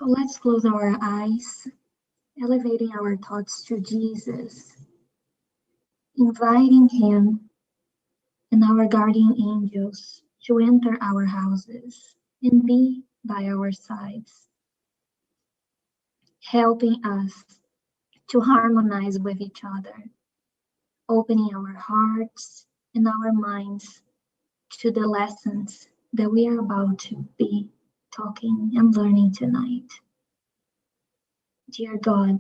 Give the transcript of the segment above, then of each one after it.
So let's close our eyes, elevating our thoughts to Jesus, inviting him and our guardian angels to enter our houses and be by our sides, helping us to harmonize with each other, opening our hearts and our minds to the lessons that we are about to be talking and learning tonight. Dear God,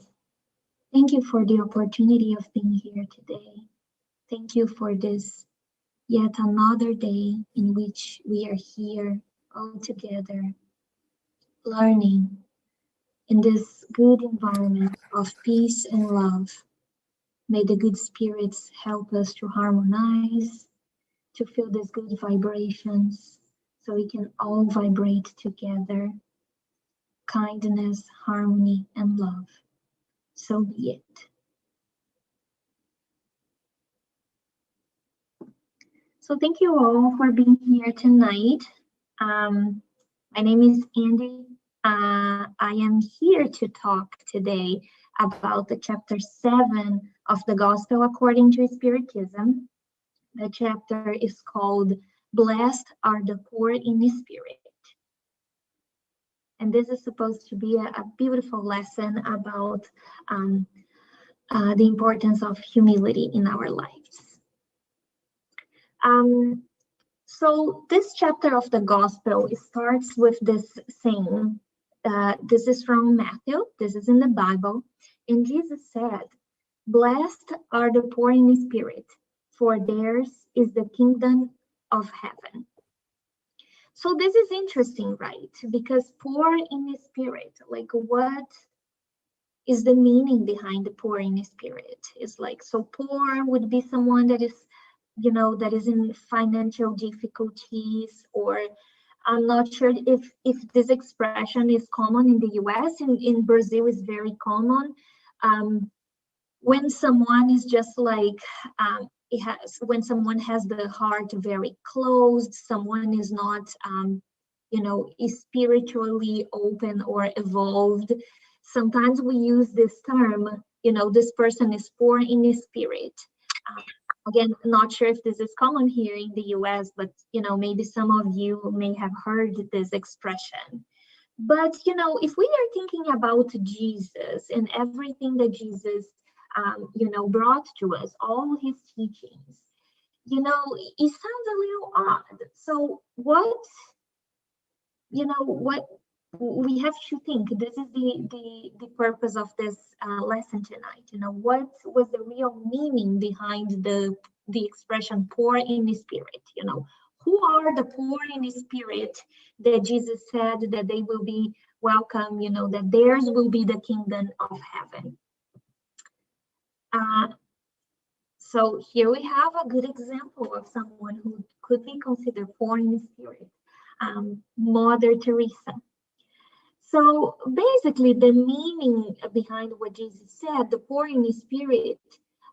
thank you for the opportunity of being here today. Thank you for this yet another day in which we are here all together, learning in this good environment of peace and love. May the good spirits help us to harmonize, to feel these good vibrations, so we can all vibrate together. Kindness, harmony, and love. So be it. So thank you all for being here tonight. My name is Andy. I am here to talk today about the chapter 7 of the Gospel according to Spiritism. The chapter is called Blessed Are the Poor in Spirit. And this is supposed to be a beautiful lesson about the importance of humility in our lives. So this chapter of the Gospel starts with this saying. This is from Matthew. This is in the Bible. And Jesus said, "Blessed are the poor in spirit, for theirs is the kingdom of heaven." So this is interesting, right? Because poor in spirit, like what is the meaning behind the poor in spirit? It's like, so poor would be someone that is, that is in financial difficulties, or I'm not sure if this expression is common in the US. In Brazil is very common. When someone is just like, when someone has the heart very closed, someone is not, is spiritually open or evolved. Sometimes we use this term, this person is poor in spirit. Again, not sure if this is common here in the US, but, maybe some of you may have heard this expression. But, if we are thinking about Jesus and everything that Jesus, brought to us, all his teachings, it sounds a little odd. So what we have to think, this is the purpose of this lesson tonight. What was the real meaning behind the expression poor in spirit? Who are the poor in spirit that Jesus said that they will be welcome, that theirs will be the kingdom of heaven? So here we have a good example of someone who could be considered poor in spirit, Mother Teresa. So basically the meaning behind what Jesus said, the poor in spirit,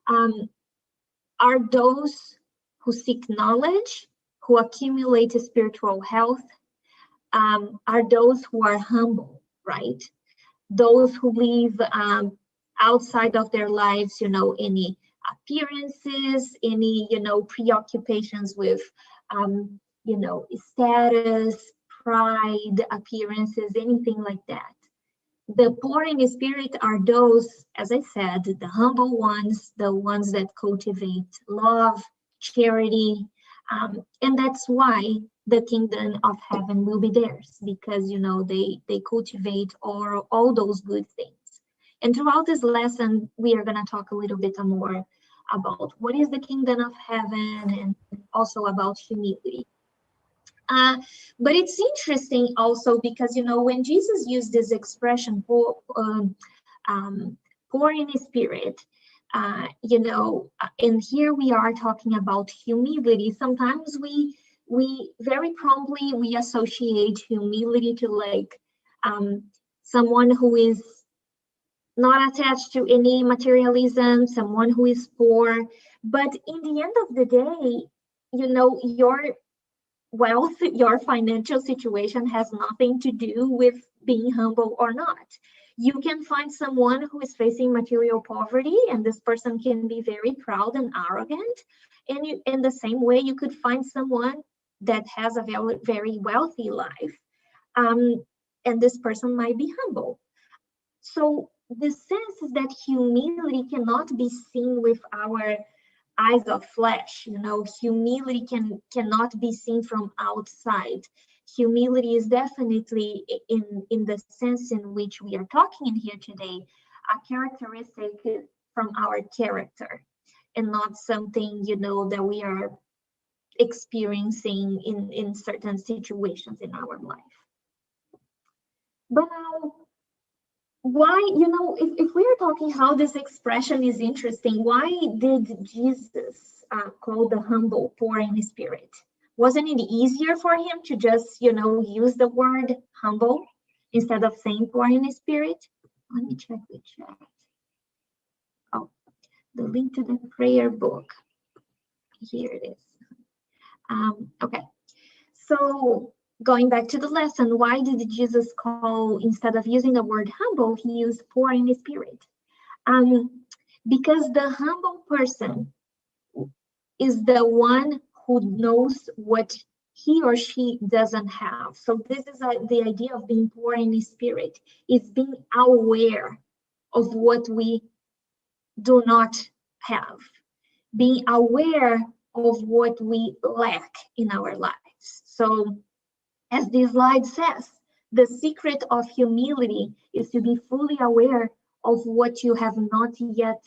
are those who seek knowledge, who accumulate spiritual health, are those who are humble, right? Those who live outside of their lives, any appearances, any, preoccupations with, status, pride, appearances, anything like that. The poor in spirit are those, as I said, the humble ones, the ones that cultivate love, charity, and that's why the kingdom of heaven will be theirs, because, they cultivate all those good things. And throughout this lesson, we are going to talk a little bit more about what is the kingdom of heaven and also about humility. But it's interesting also because, when Jesus used this expression, poor in spirit, and here we are talking about humility. Sometimes we very promptly, we associate humility to like someone who is not attached to any materialism, someone who is poor. But in the end of the day, your wealth, your financial situation has nothing to do with being humble or not. You can find someone who is facing material poverty, and this person can be very proud and arrogant. And in the same way, you could find someone that has a very, very wealthy life, and this person might be humble. So the sense is that humility cannot be seen with our eyes of flesh. Humility cannot be seen from outside. Humility is definitely, in the sense in which we are talking in here today, a characteristic from our character, and not something that we are experiencing in certain situations in our life. But now, why, if we are talking how this expression is interesting, why did Jesus call the humble poor in spirit? Wasn't it easier for him to just, use the word humble instead of saying poor in spirit? Let me check the chat. Oh, the link to the prayer book. Here it is. Okay, so going back to the lesson, why did Jesus call, instead of using the word humble, he used poor in spirit? Because the humble person is the one who knows what he or she doesn't have. So this is the idea of being poor in spirit, is being aware of what we do not have, being aware of what we lack in our lives. So as this slide says, the secret of humility is to be fully aware of what you have not yet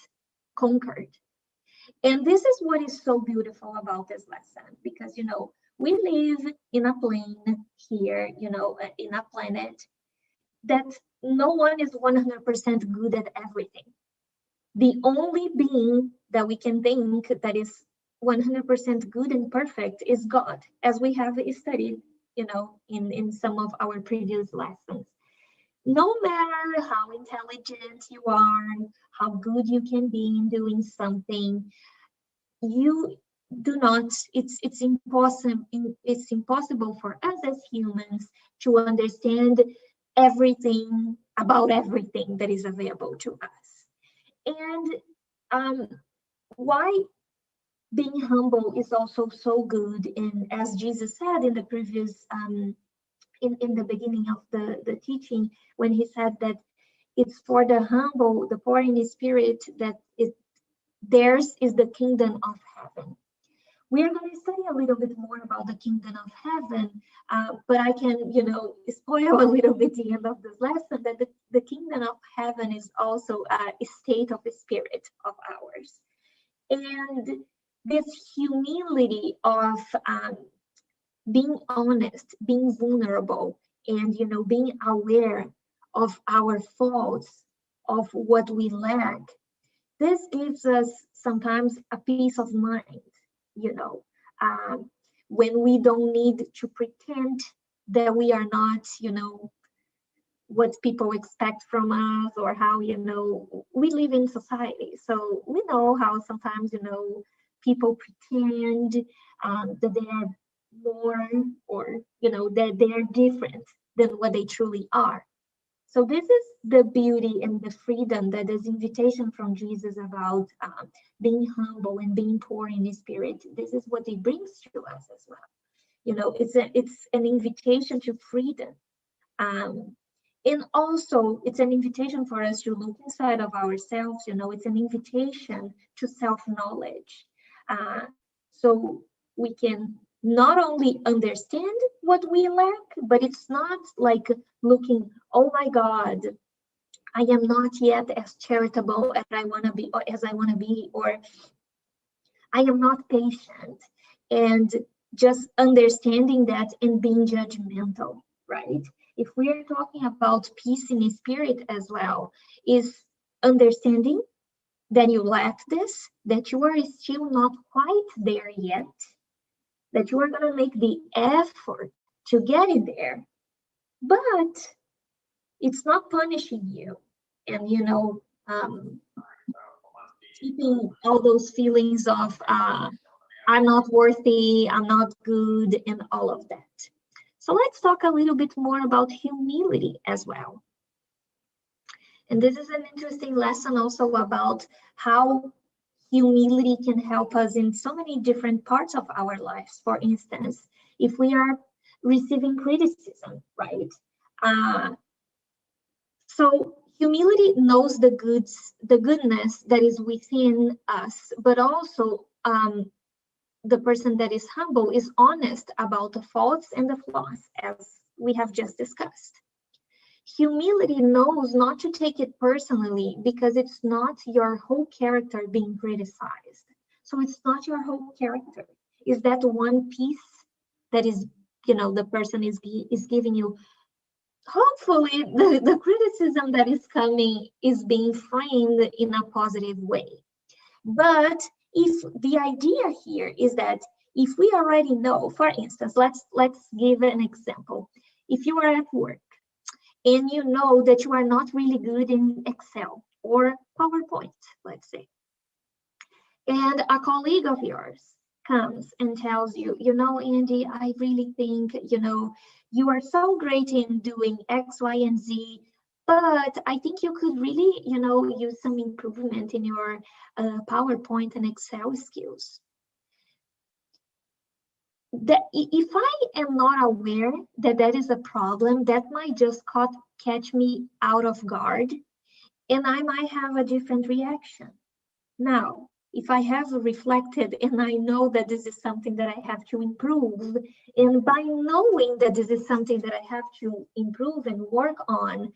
conquered. And this is what is so beautiful about this lesson, because, we live in a plane here, in a planet that no one is 100% good at everything. The only being that we can think that is 100% good and perfect is God, as we have studied, in some of our previous lessons. No matter how intelligent you are, how good you can be in doing something, you do not, it's impossible for us as humans to understand everything about everything that is available to us. And why being humble is also so good, and as Jesus said in the previous in the beginning of the teaching, when he said that it's for the humble, the poor in spirit, that theirs is the kingdom of heaven. We are going to study a little bit more about the kingdom of heaven, but I can, spoil a little bit the end of this lesson, that the kingdom of heaven is also a state of the spirit of ours. And this humility of being honest, being vulnerable, and, being aware of our faults, of what we lack, this gives us sometimes a peace of mind, when we don't need to pretend that we are not, what people expect from us, or how, we live in society. So we know how sometimes, people pretend that they are more, or, that they are different than what they truly are. So this is the beauty and the freedom that this invitation from Jesus about being humble and being poor in spirit. This is what it brings to us as well. It's an invitation to freedom, and also it's an invitation for us to look inside of ourselves. It's an invitation to self-knowledge, so we can not only understand what we lack, but it's not like looking, oh my God, I am not yet as charitable as I want to be, or I am not patient, and just understanding that and being judgmental, right? If we are talking about peace in spirit as well, is understanding that you lack this, that you are still not quite there yet, that you are going to make the effort to get it there, but it's not punishing you, and keeping all those feelings of I'm not worthy, I'm not good, and all of that. So let's talk a little bit more about humility as well. And this is an interesting lesson also about how humility can help us in so many different parts of our lives. For instance, if we are receiving criticism, right? So humility knows the goodness that is within us, but also the person that is humble is honest about the faults and the flaws, as we have just discussed. Humility knows not to take it personally because it's not your whole character being criticized. So it's not your whole character. Is that one piece that is, the person is giving you? Hopefully, the criticism that is coming is being framed in a positive way. But if the idea here is that if we already know, for instance, let's give an example. If you are at work and you know that you are not really good in Excel or PowerPoint, let's say, and a colleague of yours comes and tells you, Andy, I really think, you are so great in doing X, Y, and Z, but I think you could really, use some improvement in your PowerPoint and Excel skills. If I am not aware that that is a problem, that might just catch me out of guard, and I might have a different reaction. Now, if I have reflected and I know that this is something that I have to improve, and by knowing that this is something that I have to improve and work on,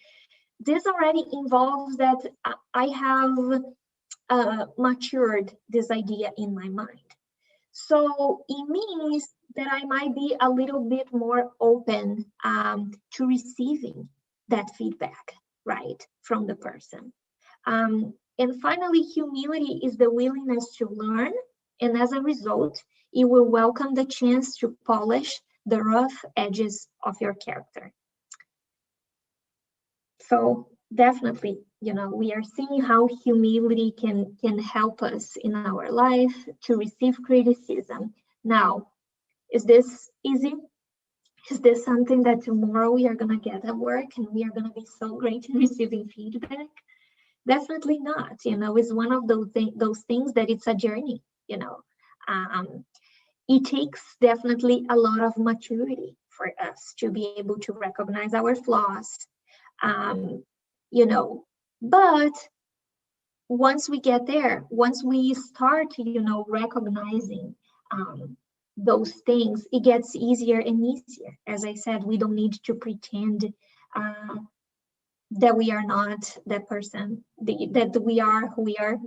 this already involves that I have matured this idea in my mind. So it means that I might be a little bit more open to receiving that feedback, right, from the person. And finally, humility is the willingness to learn, and as a result, you will welcome the chance to polish the rough edges of your character. So definitely, we are seeing how humility can help us in our life to receive criticism. Now, is this easy? Is this something that tomorrow we are going to get at work and we are going to be so great in receiving feedback? Definitely not. It's one of those things that it's a journey. It takes definitely a lot of maturity for us to be able to recognize our flaws. But once we get there, once we start, recognizing those things, it gets easier and easier. As I said, we don't need to pretend that we are not that person, that we are who we are,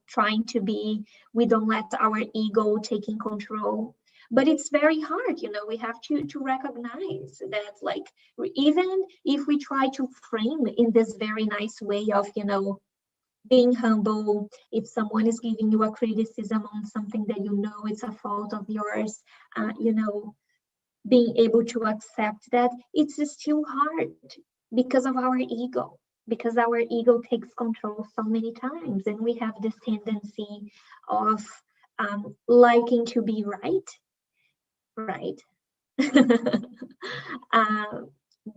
trying to be. We don't let our ego take in control. But it's very hard, we have to recognize that, like, even if we try to frame in this very nice way of, being humble, if someone is giving you a criticism on something that it's a fault of yours, being able to accept that, it's still hard because of our ego, because our ego takes control so many times, and we have this tendency of liking to be right.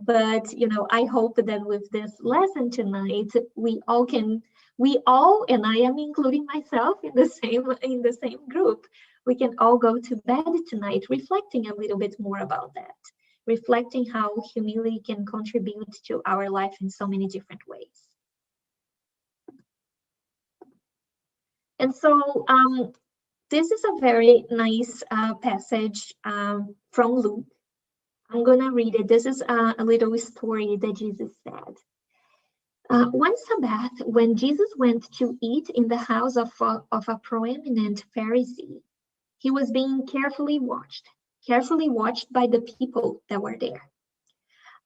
But I hope that with this lesson tonight, we all, and I am including myself in the same group, we can all go to bed tonight reflecting a little bit more about that, reflecting how humility can contribute to our life in so many different ways. And so this is a very nice passage from Luke. I'm going to read it. This is a little story that Jesus said. One Sabbath, when Jesus went to eat in the house of a prominent Pharisee, he was being carefully watched by the people that were there.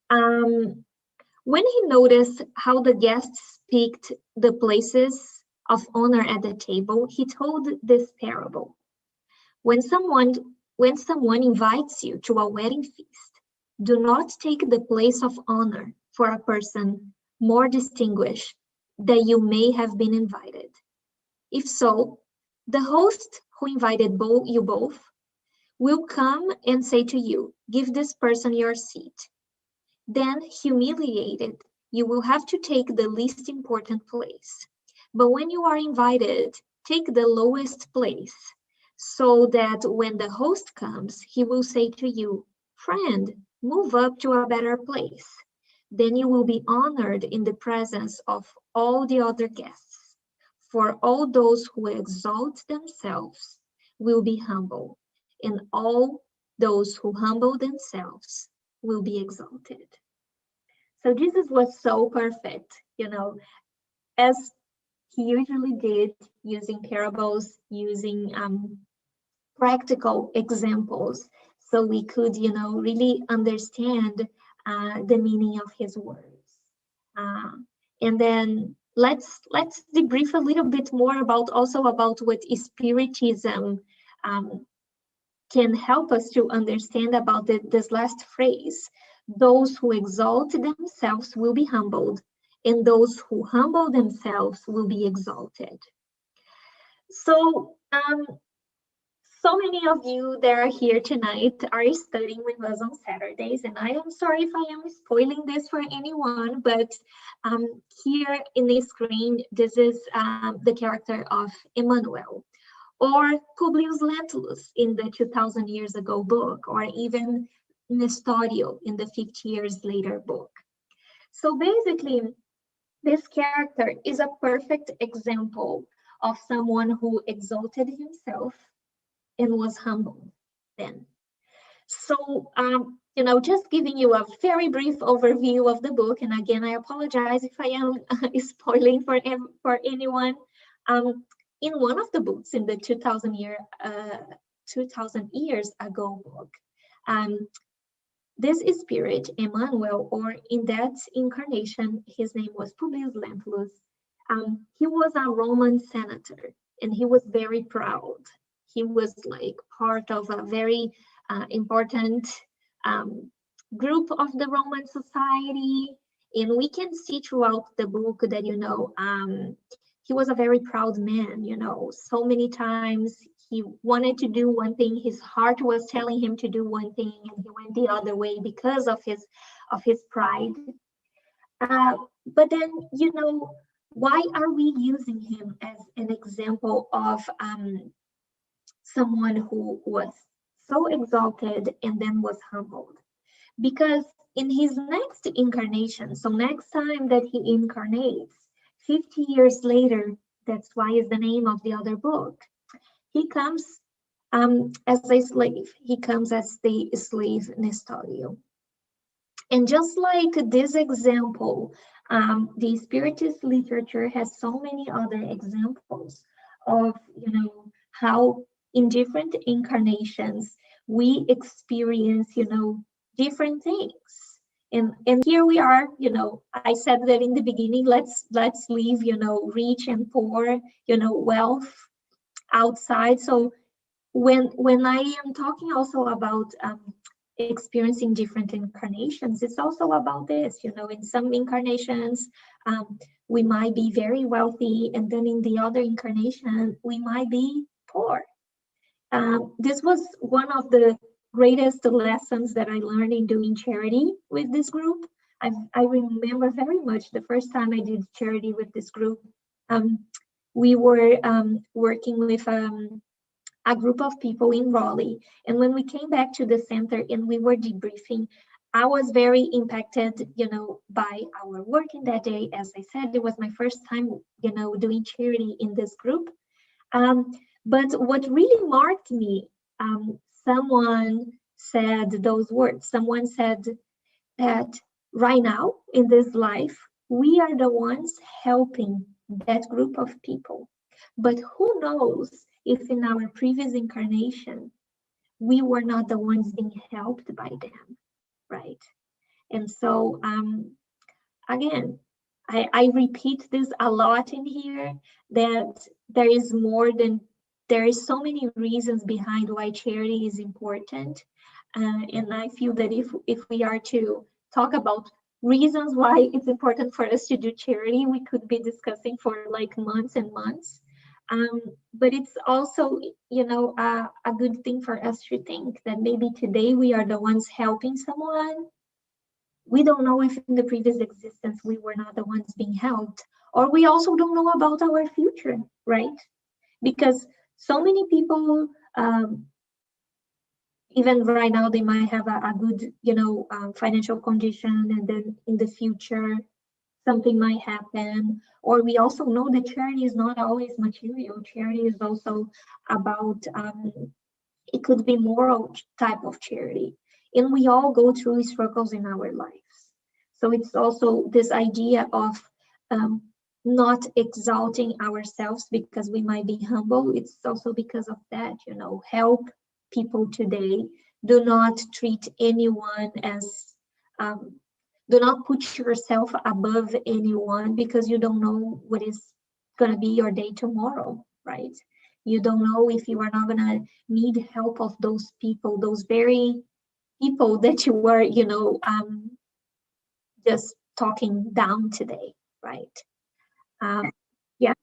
When he noticed how the guests picked the places of honor at the table, he told this parable. When someone invites you to a wedding feast, do not take the place of honor for a person more distinguished that you may have been invited. If so, the host who invited you both will come and say to you, give this person your seat. Then, humiliated, you will have to take the least important place. But when you are invited, take the lowest place, so that when the host comes, he will say to you, friend, move up to a better place. Then you will be honored in the presence of all the other guests. For all those who exalt themselves will be humble, and all those who humble themselves will be exalted. So Jesus was so perfect, as he usually did, using parables, using practical examples, so we could, really understand the meaning of his words. And then let's debrief a little bit more about what Spiritism can help us to understand about this last phrase. Those who exalt themselves will be humbled, and those who humble themselves will be exalted. So, so many of you that are here tonight are studying with us on Saturdays, and I am sorry if I am spoiling this for anyone, but here in the screen, this is the character of Emmanuel, or Publius Lentulus in the 2000 years ago book, or even Nestorio in the 50 years later book. So basically, this character is a perfect example of someone who exalted himself and was humble then. So, just giving you a very brief overview of the book, and again, I apologize if I am spoiling for anyone. In one of the books in the 2000 years ago book, this spirit, Emmanuel, or in that incarnation, his name was Publius Lentulus. He was a Roman senator, and he was very proud. He was like part of a very important group of the Roman society. And we can see throughout the book that, he was a very proud man, so many times he wanted to do one thing, his heart was telling him to do one thing, and he went the other way because of his pride. But then, why are we using him as an example of someone who was so exalted and then was humbled? Because in his next incarnation, so next time that he incarnates, 50 years later, that's why is the name of the other book, he comes as a slave. He comes as the slave Nestorio. And just like this example, the Spiritist literature has so many other examples of, how in different incarnations we experience, different things. And here we are, I said that in the beginning, let's leave, rich and poor, wealth outside. So when I am talking also about experiencing different incarnations, it's also about this, in some incarnations, we might be very wealthy, and then in the other incarnation, we might be poor. This was one of the greatest lessons that I learned in doing charity with this group. I remember very much the first time I did charity with this group. We were working with a group of people in Raleigh. And when we came back to the center and we were debriefing, I was very impacted, by our work in that day. As I said, it was my first time, doing charity in this group. But what really marked me, someone said those words. Someone said that right now in this life, we are the ones helping that group of people. But who knows if in our previous incarnation, we were not the ones being helped by them, right? And so, again, I repeat this a lot in here, that there is so many reasons behind why charity is important. And I feel that if we are to talk about reasons why it's important for us to do charity, we could be discussing for like months and months. But it's also, you know, a good thing for us to think that maybe today we are the ones helping someone. We don't know if in the previous existence we were not the ones being helped, or we also don't know about our future, right? Because so many people, even right now, they might have a good, you know, financial condition, and then in the future something might happen. Or we also know that charity is not always material. Charity is also about, it could be moral type of charity. And we all go through struggles in our lives. So it's also this idea of um, not exalting ourselves because we might be humble. It's also because of that, you know, help people today. Do not treat anyone as, do not put yourself above anyone, because you don't know what is going to be your day tomorrow, right? You don't know if you are not going to need help of those people, those very people that you were, you know, just talking down today, right? Yeah,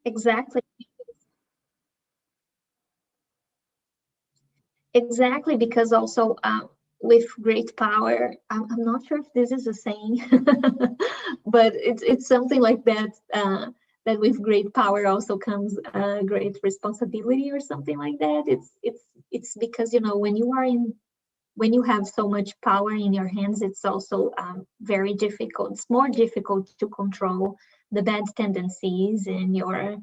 exactly. Exactly, because also with great power, I'm not sure if this is a saying, but it's something like that. That with great power also comes great responsibility, or something like that. It's because, you know, when you have so much power in your hands, it's also very difficult. It's more difficult to control the bad tendencies and your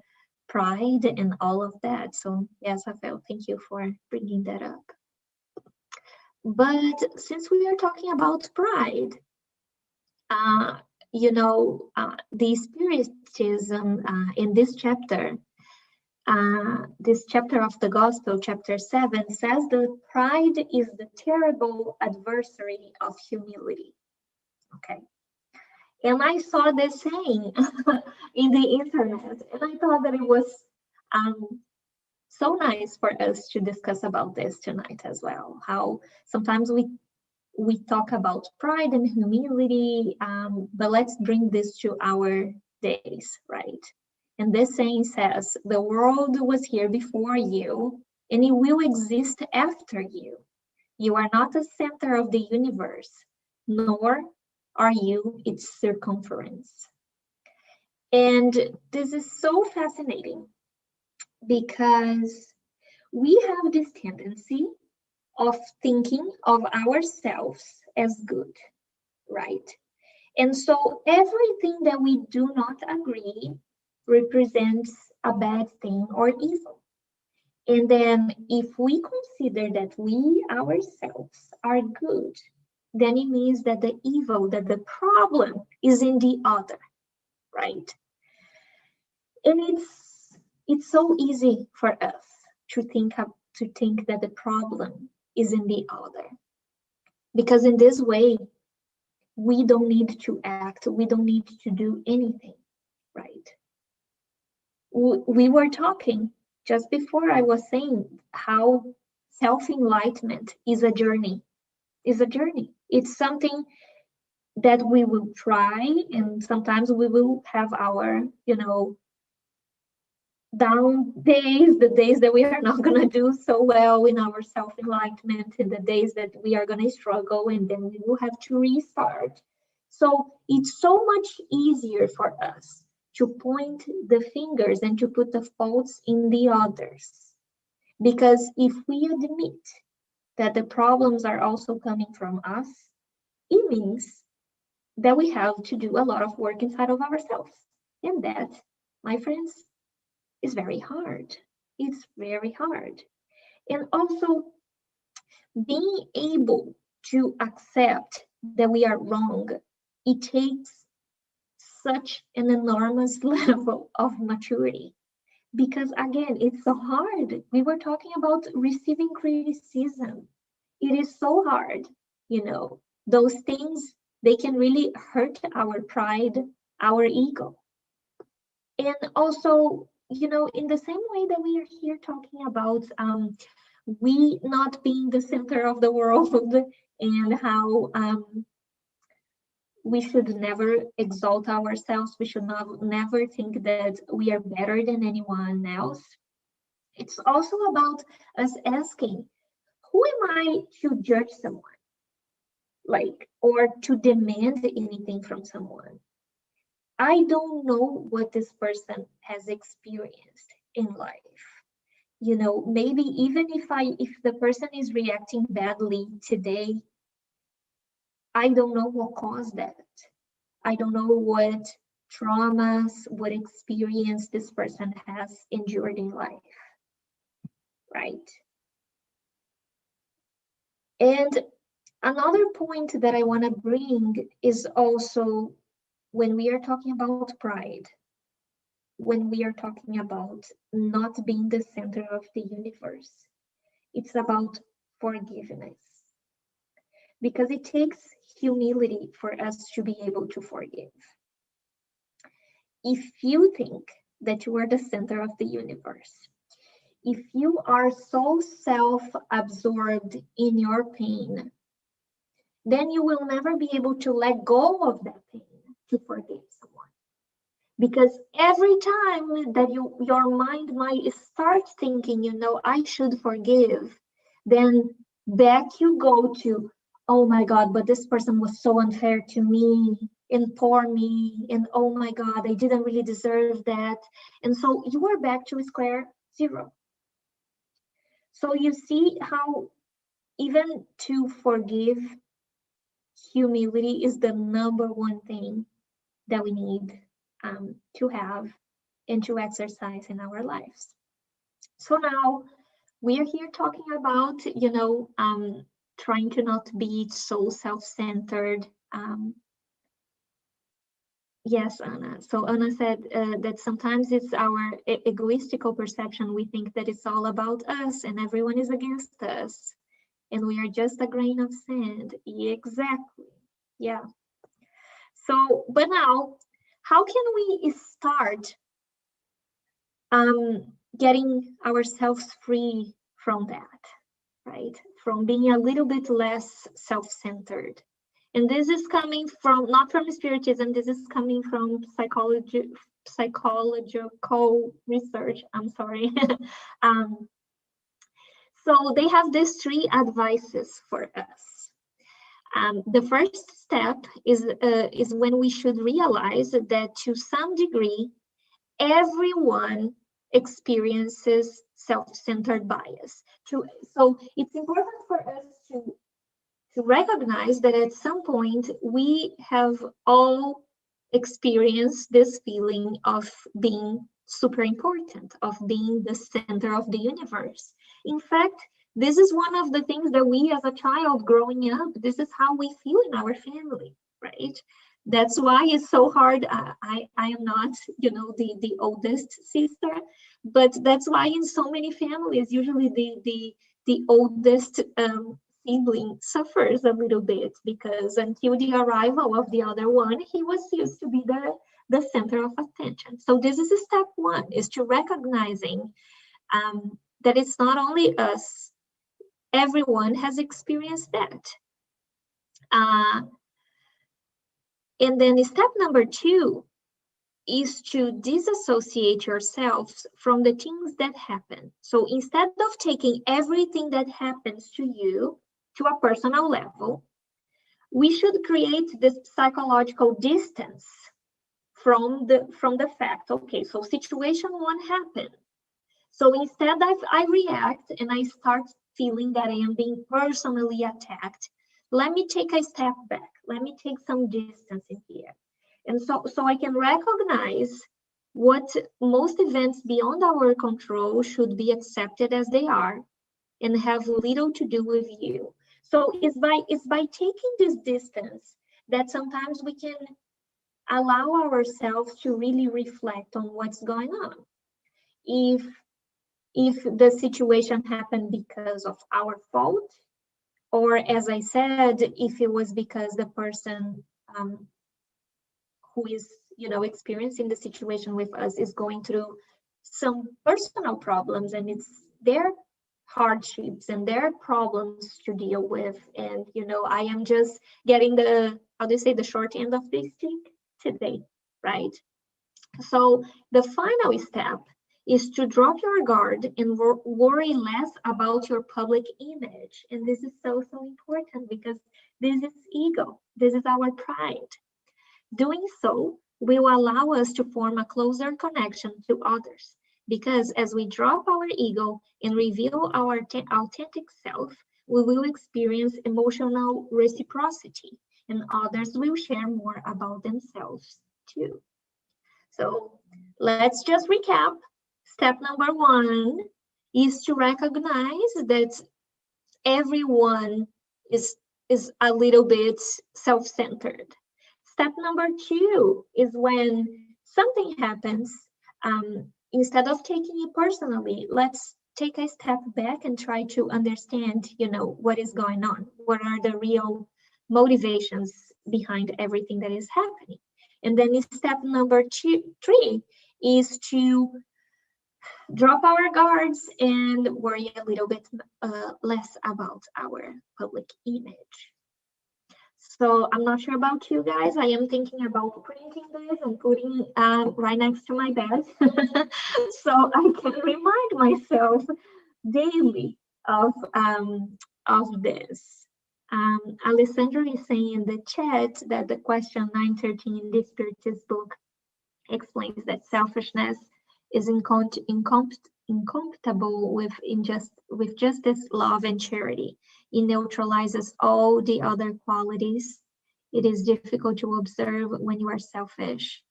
pride and all of that. So yes, Rafael, thank you for bringing that up. But since we are talking about pride, uh, you know, the Spiritism in this chapter of the Gospel, chapter 7, says that pride is the terrible adversary of humility. Okay. And I saw this saying in the internet, and I thought that it was um, so nice for us to discuss about this tonight as well. How sometimes we talk about pride and humility, but let's bring this to our days, right? And this saying says, the world was here before you, and it will exist after you. You are not the center of the universe, nor are you its circumference. And this is so fascinating because we have this tendency of thinking of ourselves as good, right? And so everything that we do not agree represents a bad thing or evil. And then if we consider that we ourselves are good, then it means that the evil, that the problem is in the other, right? And it's so easy for us to think that the problem is in the other. Because in this way, we don't need to act, we don't need to do anything, right? We were talking just before, I was saying how self-enlightenment is a journey, it's something that we will try, and sometimes we will have our, you know, down days, the days that we are not going to do so well in our self-enlightenment, and the days that we are going to struggle, and then we will have to restart. So it's so much easier for us to point the fingers and to put the faults in the others, because if we admit that the problems are also coming from us, it means that we have to do a lot of work inside of ourselves, and that, my friends, is very hard. It's very hard. And also, being able to accept that we are wrong, it takes such an enormous level of maturity. Because again, it's so hard. We were talking about receiving criticism. It is so hard, those things, they can really hurt our pride, our ego. And also, in the same way that we are here talking about we not being the center of the world and how we should never exalt ourselves. We should never think that we are better than anyone else. It's also about us asking, who am I to judge someone? Or to demand anything from someone. I don't know what this person has experienced in life. Maybe even if the person is reacting badly today, I don't know what caused that. I don't know what traumas, what experience this person has endured in life, right? And another point that I want to bring is also when we are talking about pride, when we are talking about not being the center of the universe, it's about forgiveness. Because it takes humility for us to be able to forgive. If you think that you are the center of the universe, if you are so self-absorbed in your pain, then you will never be able to let go of that pain to forgive someone. Because every time that your mind might start thinking, I should forgive, then back you go to, oh my God, but this person was so unfair to me and poor me, and oh my God, I didn't really deserve that. And so you are back to square zero. So you see how even to forgive, humility is the number one thing that we need to have and to exercise in our lives. So now we are here talking about, trying to not be so self-centered. Yes, Anna. So Anna said that sometimes it's our egoistical perception. We think that it's all about us and everyone is against us. And we are just a grain of sand. Exactly. Yeah. So, but now, how can we start getting ourselves free from that, right? From being a little bit less self-centered. And this is coming from, not from Spiritism, this is coming from psychological research, I'm sorry. So they have these 3 advices for us. The first step is when we should realize that to some degree, everyone experiences self-centered bias. So it's important for us to recognize that at some point we have all experienced this feeling of being super important, of being the center of the universe. In fact, this is one of the things that we as a child growing up, this is how we feel in our family, right? That's why it's so hard. I am not, the oldest sister, but that's why in so many families, usually the oldest sibling suffers a little bit, because until the arrival of the other one, he was used to be the center of attention. So this is step 1, is to recognizing that it's not only us, everyone has experienced that. And then step number 2 is to disassociate yourselves from the things that happen. So instead of taking everything that happens to you to a personal level, we should create this psychological distance from the fact, okay, so situation 1 happened. So instead I react and I start feeling that I am being personally attacked. Let me take a step back. Let me take some distance in here. And so I can recognize what most events beyond our control should be accepted as they are and have little to do with you. So it's by taking this distance that sometimes we can allow ourselves to really reflect on what's going on. If the situation happened because of our fault, or as I said, if it was because the person who is, experiencing the situation with us is going through some personal problems, and it's their hardships and their problems to deal with, and I am just getting the, how do you say, the short end of the stick today, right? So the final step is to drop your guard and worry less about your public image. And this is so important, because this is ego, this is our pride. Doing so will allow us to form a closer connection to others, because as we drop our ego and reveal our authentic self, we will experience emotional reciprocity, and others will share more about themselves too. So let's just recap. Step number 1 is to recognize that everyone is a little bit self-centered. Step number 2 is when something happens, instead of taking it personally, let's take a step back and try to understand, what is going on. What are the real motivations behind everything that is happening? And then step number 3 is to drop our guards and worry a little bit less about our public image. So I'm not sure about you guys. I am thinking about printing this and putting right next to my bed, so I can remind myself daily of this. Alessandro is saying in the chat that the question 913 in the Spiritism book explains that selfishness is incompatible with justice, love, and charity. It neutralizes all the other qualities. It is difficult to observe when you are selfish.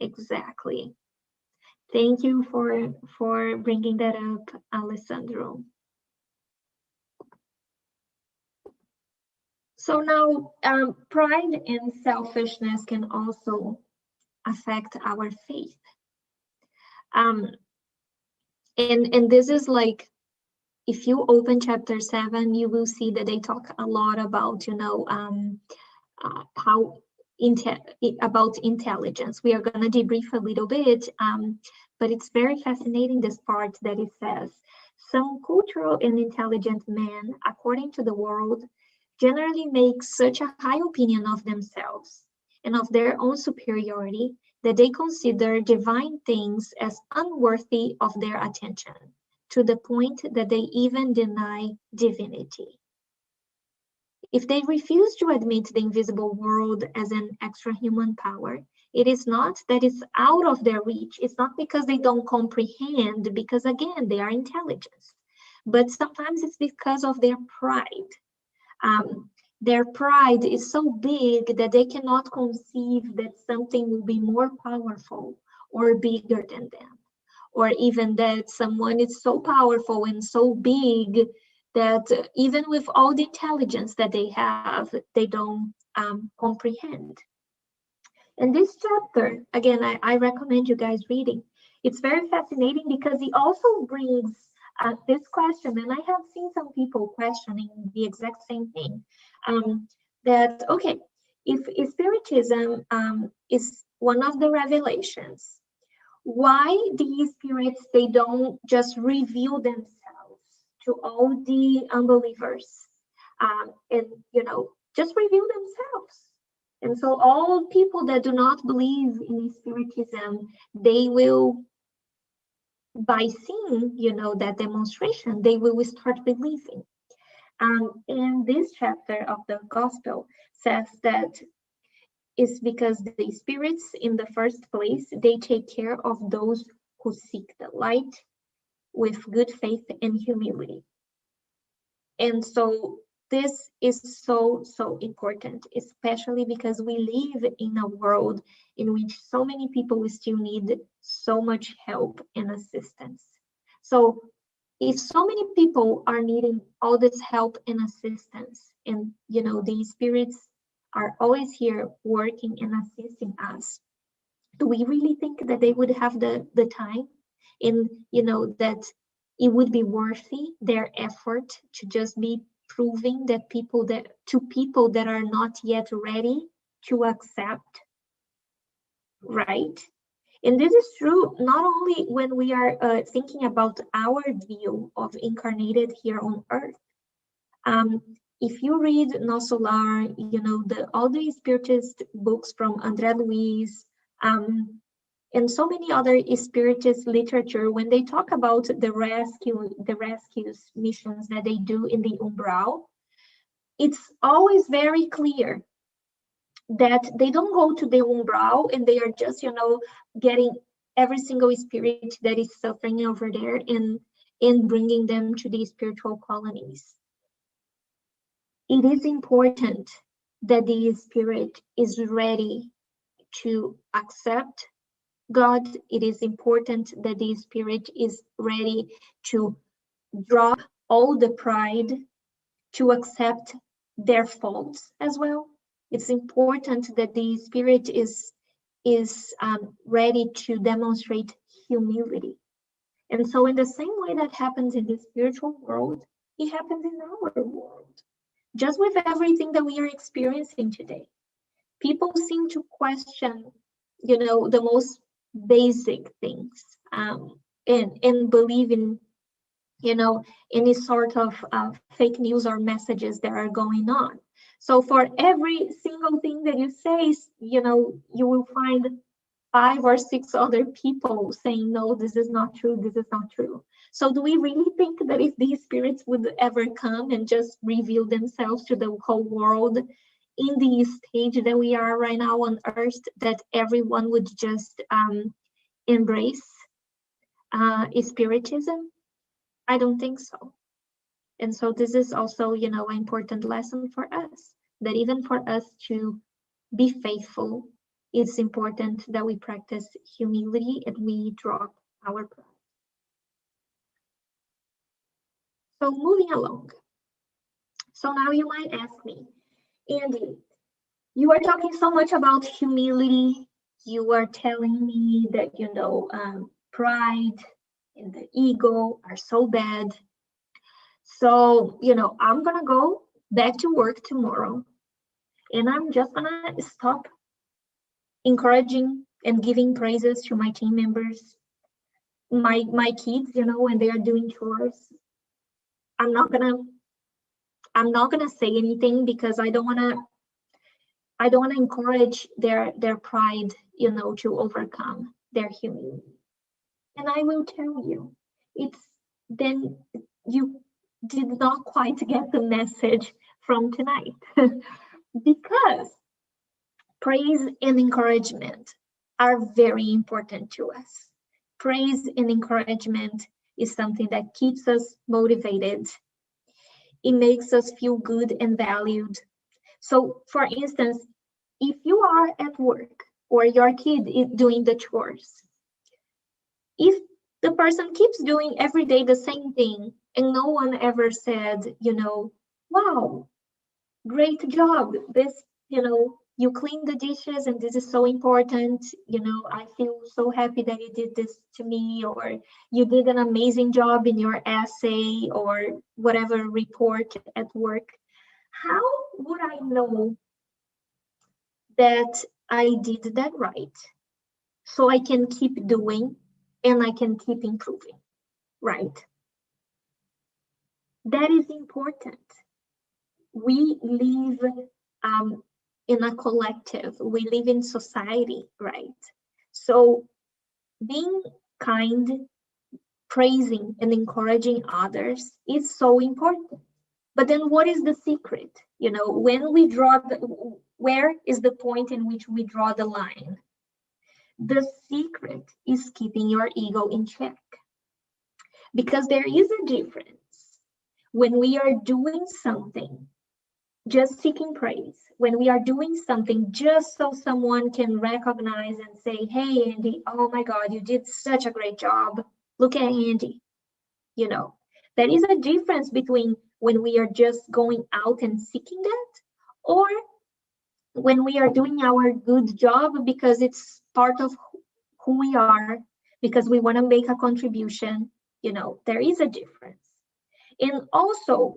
Exactly. Thank you for bringing that up, Alessandro. So now, pride and selfishness can also affect our faith. And this is like, if you open chapter 7, you will see that they talk a lot about, about intelligence. We are going to debrief a little bit, but it's very fascinating, this part that it says, some cultural and intelligent men, according to the world, generally make such a high opinion of themselves and of their own superiority that they consider divine things as unworthy of their attention, to the point that they even deny divinity. If they refuse to admit the invisible world as an extra-human power, it is not that it's out of their reach. It's not because they don't comprehend, because again, they are intelligent. But sometimes it's because of their pride. Their pride is so big that they cannot conceive that something will be more powerful or bigger than them, or even that someone is so powerful and so big that even with all the intelligence that they have, they don't comprehend. And this chapter, again, I recommend you guys reading. It's very fascinating because it also brings this question, and I have seen some people questioning the exact same thing, that, okay, if Spiritism is one of the revelations, why these spirits, they don't just reveal themselves to all the unbelievers, and just reveal themselves? And so all people that do not believe in Spiritism, they will, by seeing that demonstration, they will start believing. And this chapter of the gospel says that is because the spirits, in the first place, they take care of those who seek the light with good faith and humility. And so this is so important, especially because we live in a world in which so many people still need so much help and assistance. So if so many people are needing all this help and assistance, and these spirits are always here working and assisting us, do we really think that they would have the time, and that it would be worthy their effort to just be proving that people that are not yet ready to accept, right? And this is true not only when we are thinking about our view of incarnated here on earth. If you read No Solar, all the Spiritist books from André Luiz, and so many other Spiritist literature, when they talk about the rescues missions that they do in the umbral, it's always very clear that they don't go to the umbral and they are just, getting every single spirit that is suffering over there and bringing them to the spiritual colonies. It is important that the spirit is ready to accept God. It is important that the spirit is ready to drop all the pride, to accept their faults as well. It's important that the spirit is ready to demonstrate humility. And so in the same way that happens in the spiritual world, it happens in our world. Just with everything that we are experiencing today, people seem to question, the most basic things, and believe in, any sort of fake news or messages that are going on. So for every single thing that you say, you will find 5 or 6 other people saying, no, this is not true, this is not true. So do we really think that if these spirits would ever come and just reveal themselves to the whole world in the stage that we are right now on earth, that everyone would just embrace Spiritism? I don't think so. And so this is also, an important lesson for us, that even for us to be faithful, it's important that we practice humility and we drop our pride. So moving along. So now you might ask me, Andy, you are talking so much about humility. You are telling me that, pride and the ego are so bad. So, I'm going to go back to work tomorrow, and I'm just going to stop encouraging and giving praises to my team members, my kids, when they are doing chores. I'm not gonna say anything because I don't wanna encourage their pride, to overcome their humility. And I will tell you, then you did not quite get the message from tonight. Because praise and encouragement are very important to us. Praise and encouragement is something that keeps us motivated. It makes us feel good and valued. So, for instance, if you are at work or your kid is doing the chores, if the person keeps doing every day the same thing and no one ever said, wow, great job, this, you clean the dishes and this is so important, I feel so happy that you did this to me, or you did an amazing job in your essay or whatever report at work, how would I know that I did that right? So I can keep doing and I can keep improving, right? That is important. We live in a collective, we live in society, right? So being kind, praising and encouraging others is so important. But then what is the secret? When we draw where is the point in which we draw the line? The secret is keeping your ego in check. Because there is a difference when we are doing something just seeking praise, when we are doing something just so someone can recognize and say, hey, Andy, oh my God, you did such a great job. Look at Andy. There is a difference between when we are just going out and seeking that, or when we are doing our good job because it's part of who we are, because we want to make a contribution, there is a difference. And also,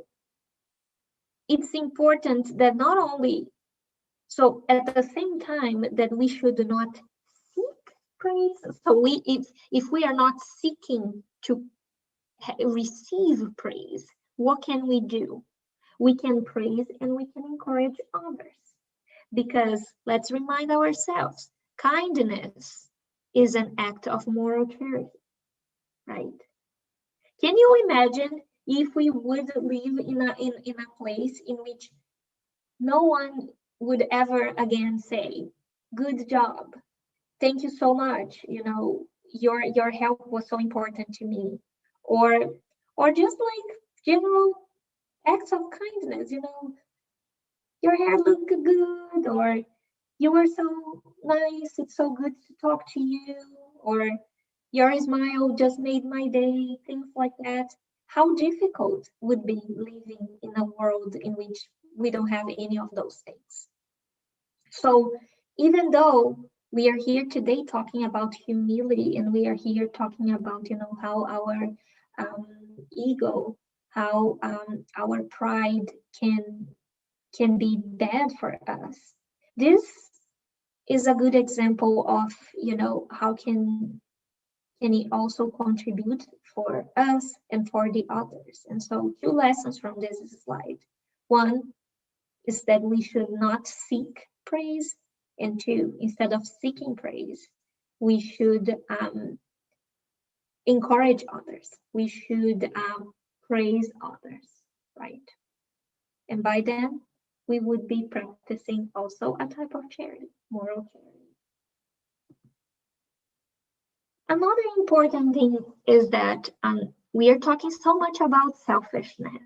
it's important that not only, so at the same time that we should not seek praise, so if we are not seeking to receive praise, what can we do? We can praise and we can encourage others. Because let's remind ourselves, kindness is an act of moral charity, right? Can you imagine if we would live in a place in which no one would ever again say, good job, thank you so much, your help was so important to me, or just like general acts of kindness, your hair looked good, or you were so nice, it's so good to talk to you, or your smile just made my day, things like that. How difficult would be living in a world in which we don't have any of those things. So even though we are here today talking about humility, and we are here talking about, how our ego, how our pride can be bad for us. This is a good example of, how can it also contribute for us and for the others. And so 2 lessons from this slide. 1 is that we should not seek praise, and 2, instead of seeking praise, we should encourage others. We should praise others, right? And by then, we would be practicing also a type of charity, moral charity. Another important thing is that we are talking so much about selfishness.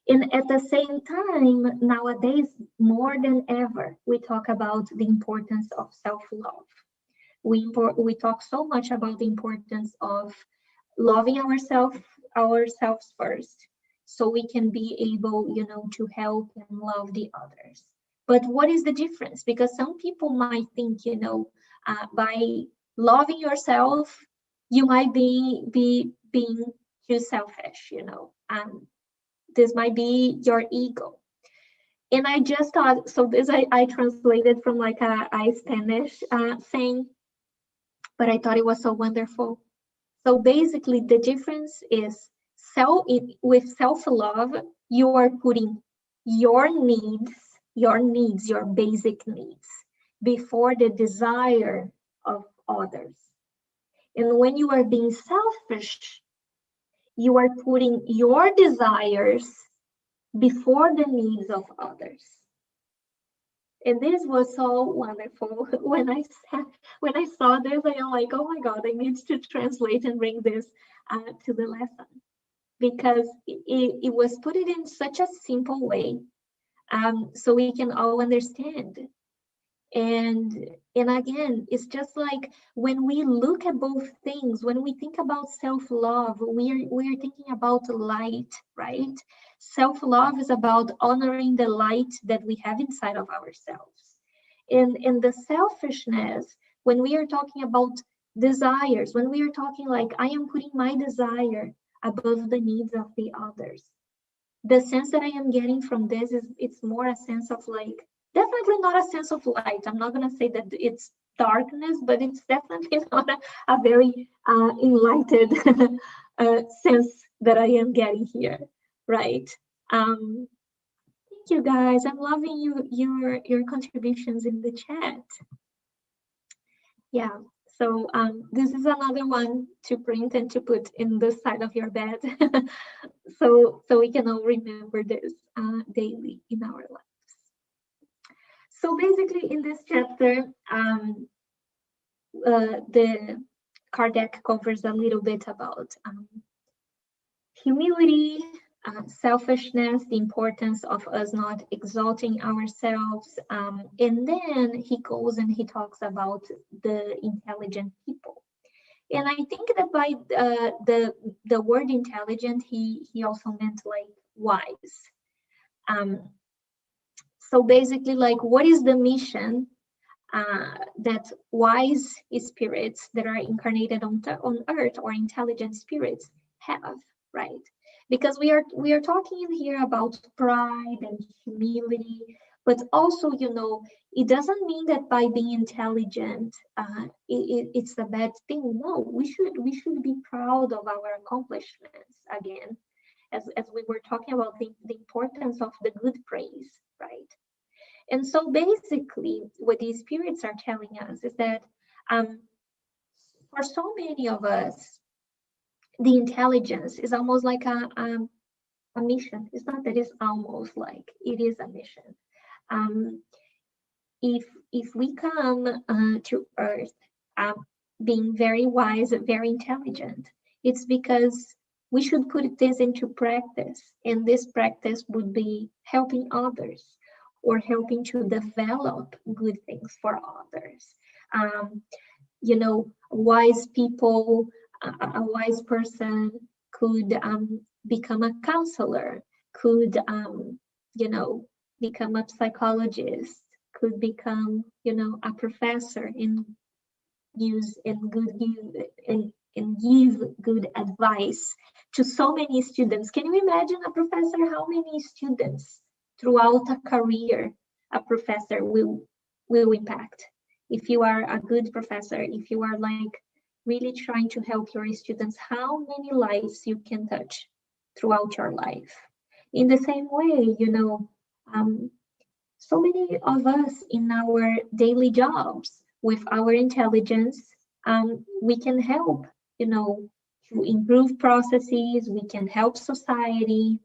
And at the same time, nowadays, more than ever, we talk about the importance of self-love. We talk so much about the importance of loving ourselves first, so we can be able, to help and love the others. But what is the difference? Because some people might think, by loving yourself, you might be being too selfish, this might be your ego. And I just thought, so this I translated from like a Spanish saying, but I thought it was so wonderful. So basically, the difference is with self-love, you are putting your needs, your basic needs, before the desire of others. And when you are being selfish, you are putting your desires before the needs of others. And this was so wonderful. When I saw this, I am like, oh my God, I need to translate and bring this to the lesson, because it was put it in such a simple way, so we can all understand. And again, it's just like when we look at both things, when we think about self-love, we are thinking about light, right? Self-love is about honoring the light that we have inside of ourselves. And the selfishness, when we are talking about desires, when we are talking like, I am putting my desire above the needs of the others, the sense that I am getting from this is, it's more a sense of like, definitely not a sense of light. I'm not going to say that it's darkness, but it's definitely not a very enlightened sense that I am getting here, right? Thank you guys. I'm loving your contributions in the chat. Yeah. So this is another one to print and to put in the side of your bed, so we can all remember this daily in our lives. So basically, in this chapter, the Kardec covers a little bit about humility, selfishness, the importance of us not exalting ourselves, and then he goes and he talks about the intelligent people. And I think that by the word intelligent, he also meant like wise. So basically, like, what is the mission that wise spirits that are incarnated on earth, or intelligent spirits, have, right? Because we are talking in here about pride and humility, but also, it doesn't mean that by being intelligent, it's a bad thing. No, we should be proud of our accomplishments, again, as we were talking about the importance of the good praise, right? And so basically, what these spirits are telling us is that for so many of us, the intelligence is almost like a mission. It's not that it's almost like, it is a mission. If we come to Earth being very wise, very intelligent, it's because we should put this into practice, and this practice would be helping others, or helping to develop good things for others. Wise people, a wise person could become a counselor, could, become a psychologist, could become, a professor, and give good advice to so many students. Can you imagine a professor, how many students throughout a career a professor will impact? If you are a good professor, if you are like really trying to help your students, how many lives you can touch throughout your life. In the same way, so many of us in our daily jobs, with our intelligence, we can help, to improve processes, we can help society.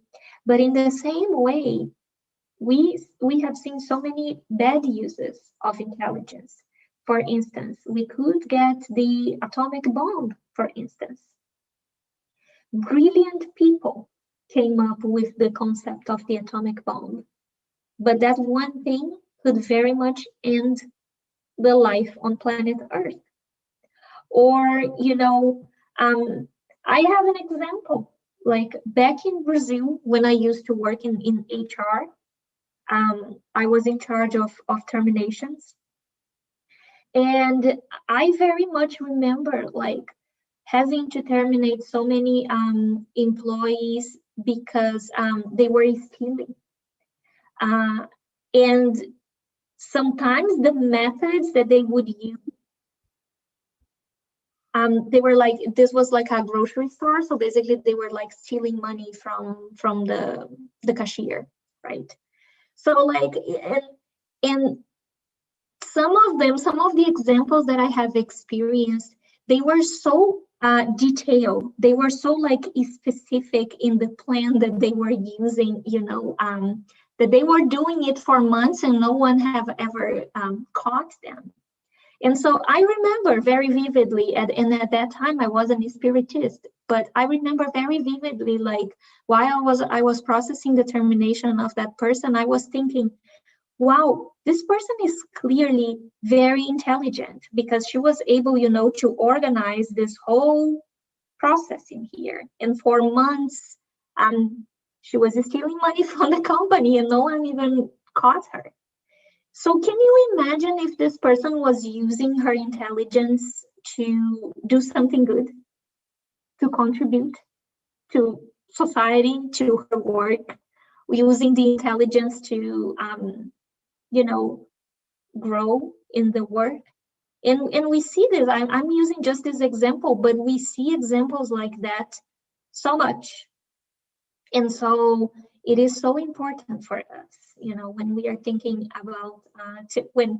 But in the same way, we have seen so many bad uses of intelligence. For instance, we could get the atomic bomb, for instance. Brilliant people came up with the concept of the atomic bomb, but that one thing could very much end the life on planet Earth. Or, I have an example. Like back in Brazil, when I used to work in HR, I was in charge of terminations. And I very much remember like having to terminate so many employees because they were stealing. And sometimes the methods that they would use, they were like, this was like a grocery store, so basically they were like stealing money from the cashier, right? So like, and some of the examples that I have experienced, they were so detailed, they were so like specific in the plan that they were using, that they were doing it for months and no one have ever caught them. And so I remember very vividly, and at that time I wasn't a spiritist, but I remember very vividly, like while I was processing the termination of that person, I was thinking, wow, this person is clearly very intelligent, because she was able, to organize this whole process in here. And for months, she was stealing money from the company and no one even caught her. So can you imagine if this person was using her intelligence to do something good, to contribute to society, to her work, using the intelligence to, grow in the work? And we see this, I'm using just this example, but we see examples like that so much. And so it is so important for us, when we are thinking about,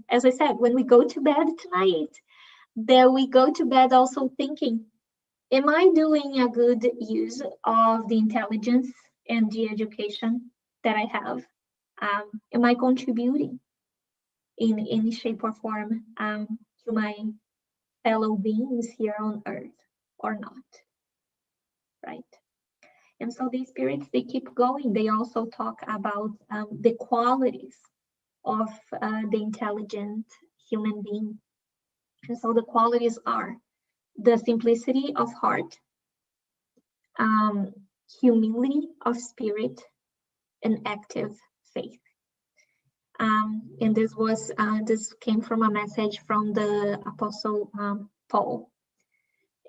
as I said, when we go to bed tonight, that we go to bed also thinking, am I doing a good use of the intelligence and the education that I have? Am I contributing in any shape or form to my fellow beings here on Earth or not, right? And so these spirits, they keep going. They also talk about the qualities of the intelligent human being. And so the qualities are the simplicity of heart, humility of spirit, and active faith. And this came from a message from the Apostle Paul.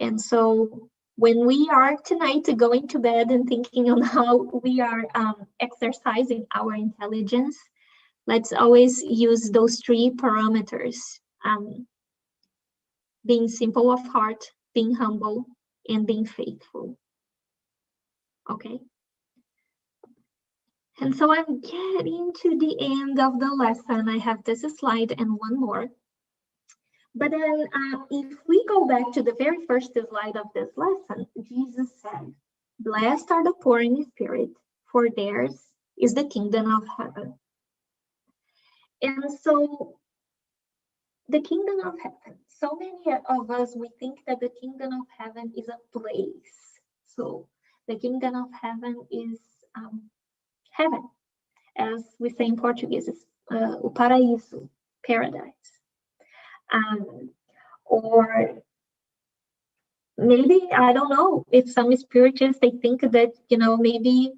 And so when we are tonight going to bed and thinking on how we are exercising our intelligence, let's always use those 3 parameters: being simple of heart, being humble, and being faithful. Okay? And so I'm getting to the end of the lesson. I have this slide and one more. But then if we go back to the very first slide of this lesson, Jesus said, "Blessed are the poor in spirit, for theirs is the kingdom of heaven." And so the kingdom of heaven, so many of us, we think that the kingdom of heaven is a place. So the kingdom of heaven is heaven, as we say in Portuguese, is o paraíso, paradise. Or maybe, I don't know, if some spiritists, they think that, maybe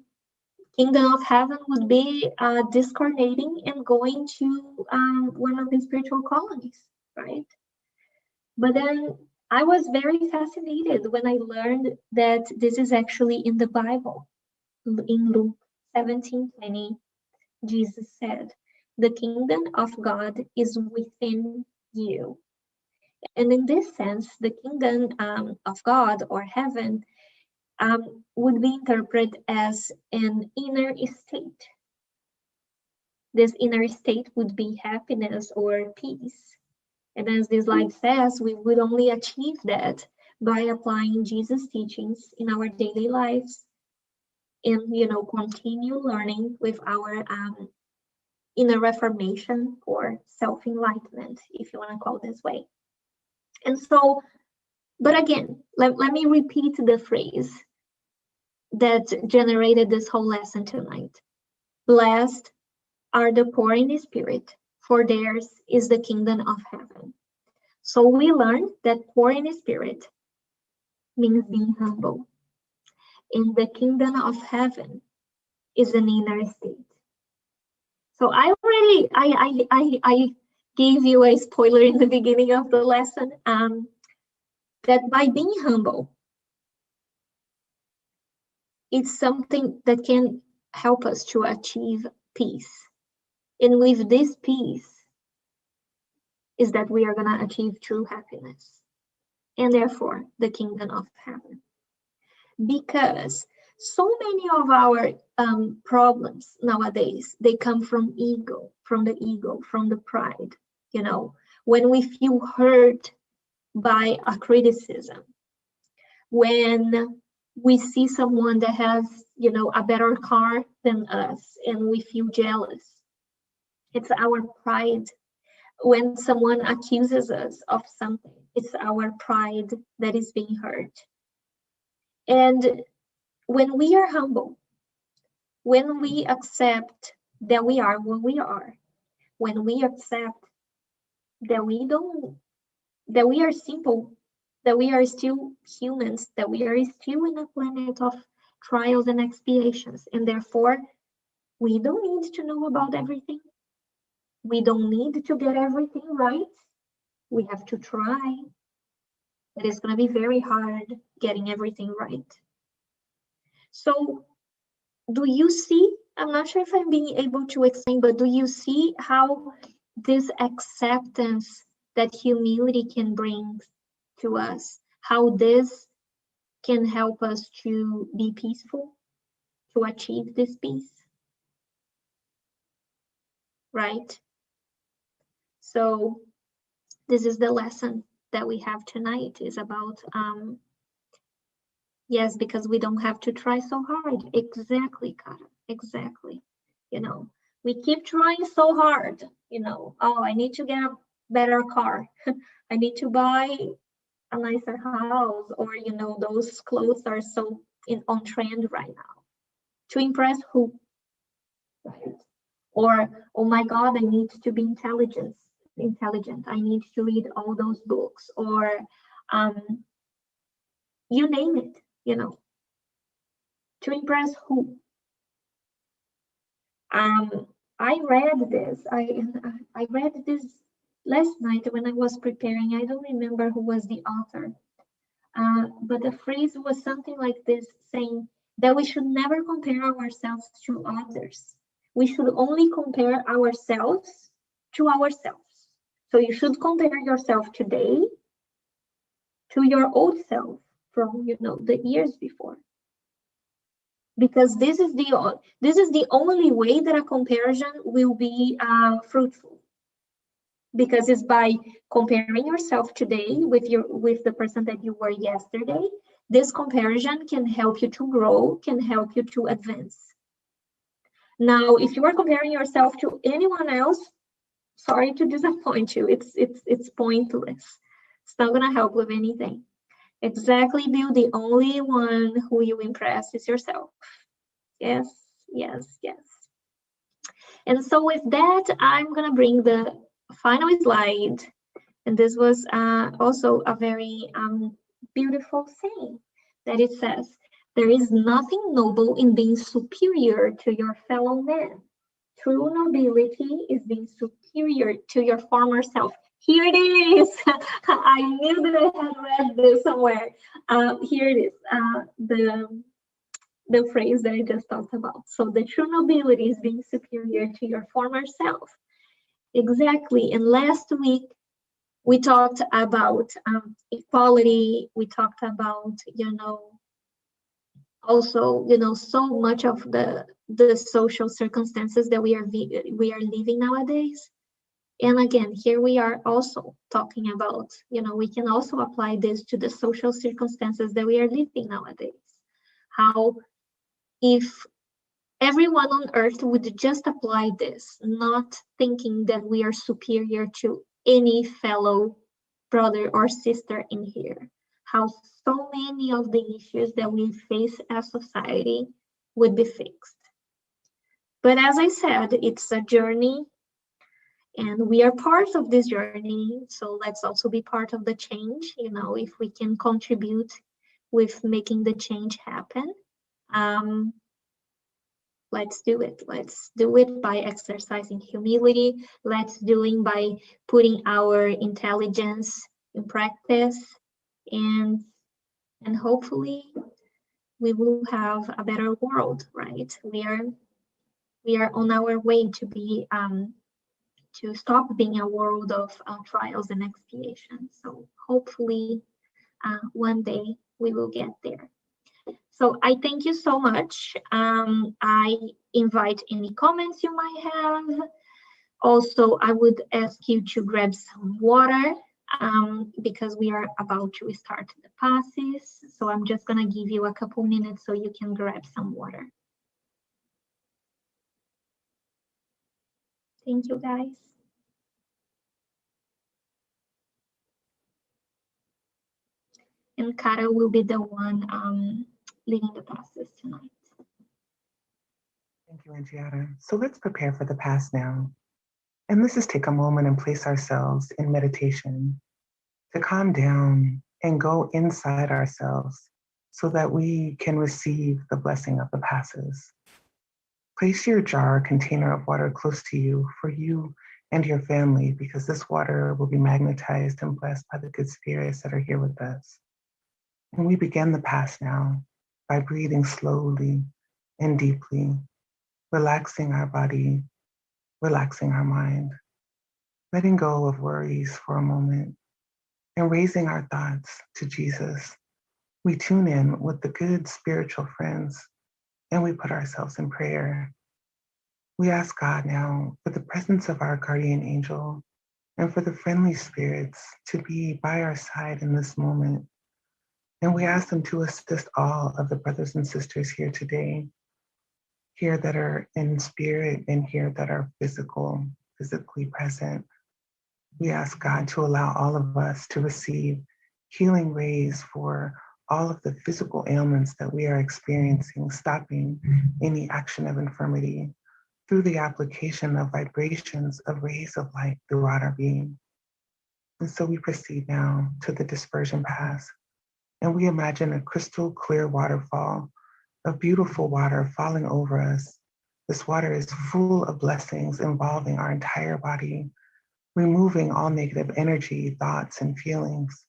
kingdom of heaven would be discarnating and going to one of the spiritual colonies, right? But then I was very fascinated when I learned that this is actually in the Bible. In Luke 17:20, Jesus said, "The kingdom of God is within you." And in this sense, the kingdom of God or heaven would be interpreted as an inner state. This inner state would be happiness or peace. And as this slide says, we would only achieve that by applying Jesus' teachings in our daily lives and, continue learning with our inner reformation or self-enlightenment, if you want to call it this way. And so, but again, let me repeat the phrase that generated this whole lesson tonight. Blessed are the poor in spirit, for theirs is the kingdom of heaven. So we learned that poor in spirit means being humble. And the kingdom of heaven is an inner state. So I gave you a spoiler in the beginning of the lesson, that by being humble, it's something that can help us to achieve peace. And with this peace is that we are going to achieve true happiness, and therefore the kingdom of heaven. Because so many of our problems nowadays, they come from ego, from the pride. When we feel hurt by a criticism, when we see someone that has, a better car than us and we feel jealous, it's our pride. When someone accuses us of something, it's our pride that is being hurt. And when we are humble, when we accept that we are what we are, when we accept that we are simple, that we are still humans, that we are still in a planet of trials and expiations, and therefore we don't need to know about everything. We don't need to get everything right. We have to try, but it's going to be very hard getting everything right. So do you see, I'm not sure if I'm being able to explain, but do you see how this acceptance that humility can bring to us, how this can help us to be peaceful, to achieve this peace? Right? So this is the lesson that we have tonight, is about, yes, because we don't have to try so hard. Exactly, Kara, exactly. We keep trying so hard, oh, I need to get a better car. I need to buy a nicer house, or, those clothes are so on trend right now. To impress who? Right? Or, oh my God, I need to be intelligent. I need to read all those books, or you name it, to impress who? I read this. I read this last night when I was preparing. I don't remember who was the author, but the phrase was something like this, saying that we should never compare ourselves to others. We should only compare ourselves to ourselves. So you should compare yourself today to your old self from the years before, because this is the only way that a comparison will be fruitful, because it's by comparing yourself today with the person that you were yesterday. This comparison can help you to grow, can help you to advance. Now, if you are comparing yourself to anyone else, sorry to disappoint you, it's pointless. It's not going to help with anything. Exactly, Bill, the only one who you impress is yourself. Yes, yes, yes. And so with that, I'm going to bring the final slide. And this was also a very beautiful saying, that it says, there is nothing noble in being superior to your fellow man. True nobility is being superior to your former self. Here it is. I knew that I had read this somewhere. Here it is, the phrase that I just talked about. So the true nobility is being superior to your former self. Exactly. And last week, we talked about equality. We talked about, also, so much of the social circumstances that we are living nowadays. And again, here we are also talking about, we can also apply this to the social circumstances that we are living nowadays. How if everyone on earth would just apply this, not thinking that we are superior to any fellow brother or sister in here, how so many of the issues that we face as society would be fixed. But as I said, it's a journey, and we are part of this journey. So let's also be part of the change, if we can contribute with making the change happen. Let's do it. Let's do it by exercising humility. Let's do it by putting our intelligence in practice, and hopefully we will have a better world, right? We are on our way to be to stop being a world of trials and expiation. So hopefully one day we will get there. So I thank you so much. I invite any comments you might have. Also, I would ask you to grab some water because we are about to start the passes. So I'm just gonna give you a couple minutes so you can grab some water. Thank you, guys. And Kara will be the one leading the passes tonight. Thank you, Angiata. So let's prepare for the pass now. And let's just take a moment and place ourselves in meditation to calm down and go inside ourselves so that we can receive the blessing of the passes. Place your jar or container of water close to you for you and your family, because this water will be magnetized and blessed by the good spirits that are here with us. And we begin the pass now by breathing slowly and deeply, relaxing our body, relaxing our mind, letting go of worries for a moment, and raising our thoughts to Jesus. We tune in with the good spiritual friends, and we put ourselves in prayer. We ask God now for the presence of our guardian angel and for the friendly spirits to be by our side in this moment. And we ask them to assist all of the brothers and sisters here today, here that are in spirit and here that are physically present. We ask God to allow all of us to receive healing rays for all of the physical ailments that we are experiencing, stopping any action of infirmity through the application of vibrations of rays of light throughout our being. And so we proceed now to the dispersion pass, and we imagine a crystal clear waterfall of beautiful water falling over us This water is full of blessings involving our entire body, removing all negative energy, thoughts, and feelings.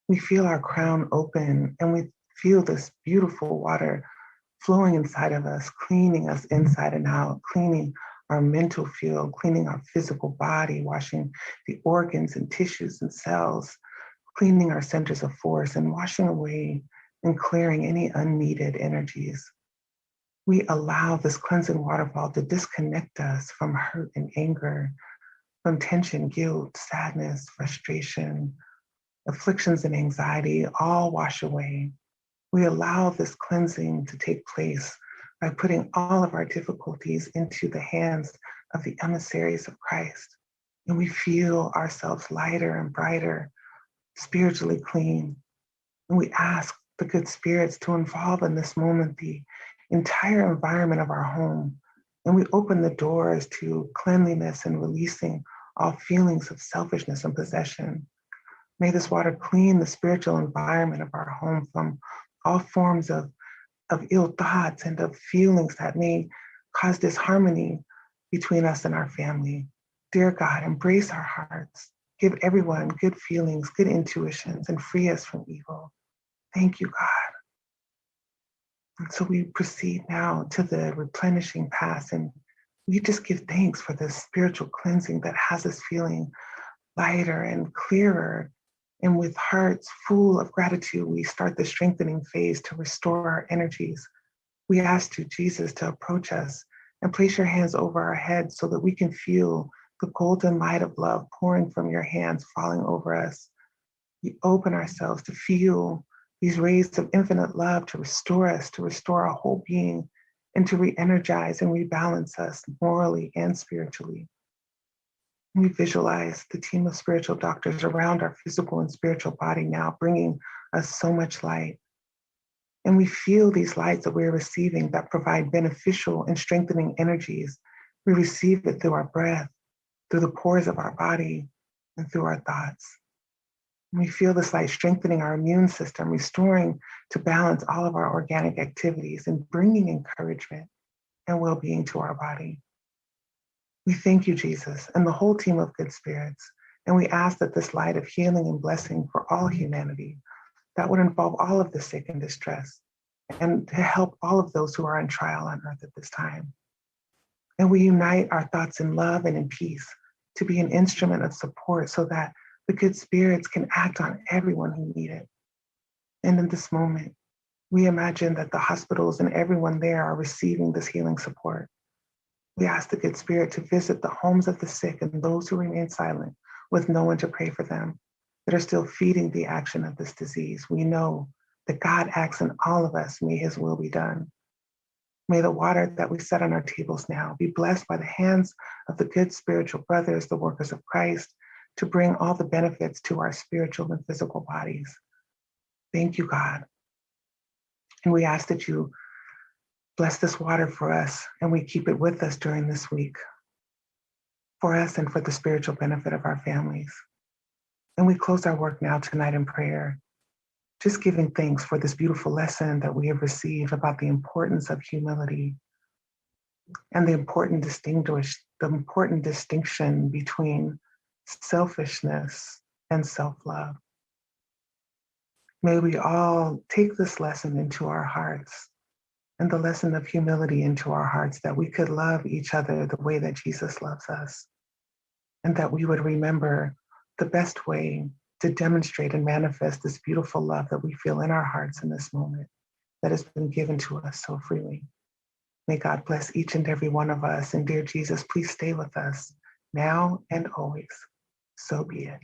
We feel our crown open and we feel this beautiful water flowing inside of us, cleaning us inside and out, cleaning our mental field, cleaning our physical body, washing the organs and tissues and cells, cleaning our centers of force and washing away and clearing any unneeded energies. We allow this cleansing waterfall to disconnect us from hurt and anger, from tension, guilt, sadness, frustration, afflictions, and anxiety, all wash away. We allow this cleansing to take place by putting all of our difficulties into the hands of the emissaries of Christ. And we feel ourselves lighter and brighter, spiritually clean. And we ask the good spirits to involve in this moment the entire environment of our home. And we open the doors to cleanliness and releasing all feelings of selfishness and possession. May this water clean the spiritual environment of our home from all forms of ill thoughts and of feelings that may cause disharmony between us and our family. Dear God, embrace our hearts. Give everyone good feelings, good intuitions, and free us from evil. Thank you, God. And so we proceed now to the replenishing path, and we just give thanks for this spiritual cleansing that has us feeling lighter and clearer. And with hearts full of gratitude, we start the strengthening phase to restore our energies. We ask you, Jesus, to approach us and place your hands over our heads so that we can feel the golden light of love pouring from your hands, falling over us. We open ourselves to feel these rays of infinite love to restore us, to restore our whole being, and to re-energize and rebalance us morally and spiritually. We visualize the team of spiritual doctors around our physical and spiritual body now, bringing us so much light. And we feel these lights that we're receiving that provide beneficial and strengthening energies. We receive it through our breath, through the pores of our body, and through our thoughts. And we feel this light strengthening our immune system, restoring to balance all of our organic activities, and bringing encouragement and well-being to our body. We thank you, Jesus, and the whole team of good spirits, and we ask that this light of healing and blessing for all humanity, that would involve all of the sick and distressed, and to help all of those who are on trial on earth at this time. And we unite our thoughts in love and in peace to be an instrument of support so that the good spirits can act on everyone who need it. And in this moment, we imagine that the hospitals and everyone there are receiving this healing support. We ask the good spirit to visit the homes of the sick and those who remain silent with no one to pray for them, that are still feeding the action of this disease. We know that God acts in all of us. May his will be done. May the water that we set on our tables now be blessed by the hands of the good spiritual brothers, the workers of Christ, to bring all the benefits to our spiritual and physical bodies. Thank you, God. And we ask that you bless this water for us, and we keep it with us during this week, for us and for the spiritual benefit of our families. And we close our work now tonight in prayer, just giving thanks for this beautiful lesson that we have received about the importance of humility and the important distinction between selfishness and self-love. May we all take this lesson into our hearts, and the lesson of humility into our hearts, that we could love each other the way that Jesus loves us, and that we would remember the best way to demonstrate and manifest this beautiful love that we feel in our hearts in this moment that has been given to us so freely. May God bless each and every one of us, and dear Jesus, please stay with us now and always. So be it.